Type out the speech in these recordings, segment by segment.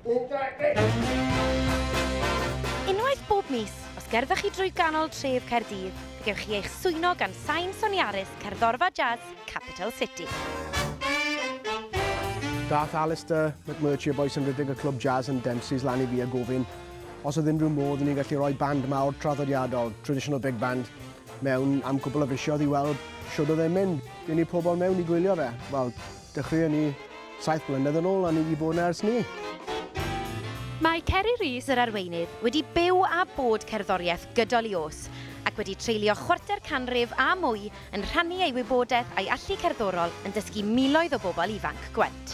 Unwaith bob mis, os gerddoch chi drwy ganol tref Caerdydd, fe gewch chi eich swyno gan sain soniarus cerddorfa jazz Capital City. Dath Alistair McMurtry, boes yn rhedeg y clwb jazz yn Dempsey's lan I fi a gofyn os oedd unrhyw modd ni gallu rhoi band mawr traddodiadol, traditional big band, mewn am cwbl o fisioedd I weld siwr oedd e'n mynd. Dyn ni pobl mewn I gwylio fe. Wel, dechreuon ni 7 blynedd yn ôl a ni wedi bod yna ers ni. Mae Ceri Rhys yr arweinydd wedi byw a bod cerddoriaeth gydol I os ac wedi treulio 1/4 canrif a mwy yn rhannu ei wybodaeth a'i allu cerddorol yn dysgu miloedd o bobl ifanc Gwent.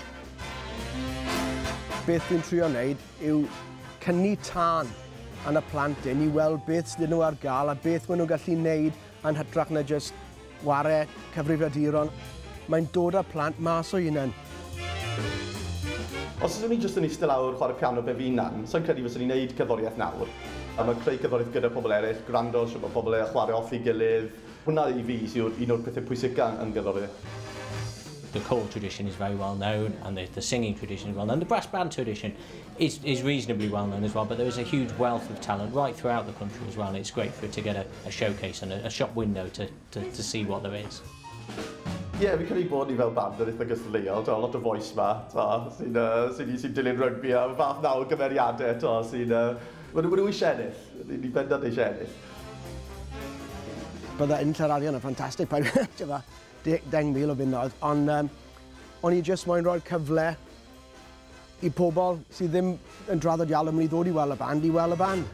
Beth dwi'n trio wneud yw cynnig tân yn y plant I weld beth sydd nhw ar gael a beth maen nhw'n gallu wneud yn hytrach na jyst ware cyfrifiaduron. Mae'n dod â plant mas o hunan. Os ydyn ni jyst yn eistedd lawr chwarae piano be fi nan, so'n credu fyswn ni'n gwneud cerddoriaeth nawr. A mae'n creu cerddoriaeth gyda pobl eraill, gwrando sy'n bod pobl yn chwarae off I gilydd. Hwna I fi sy'n un o'r pethau pwysicaf yn gerddoriaeth. The choral tradition is very well known and the singing tradition is well known. The brass band tradition is reasonably well known as well, but there is a huge wealth of talent right throughout the country as well. And it's great for it to get a showcase and a shop window to see what there is. Ie, fi'n credu bod ni fel band yn eitha gystadleuol, lot o voice ma, sy'n dilyn rygbi a fath naw o gymeriadau, sy'n... Mae nhw eisiau ennill, ni bendant eisiau ennill. Bydda unlla'r arian yn ffantastig, 10,000 o bunnoedd, ond o'n I jyst moyn rhoi'r cyfle I pobl sydd ddim yn draddodiadol yn mynd I ddod I weld y band,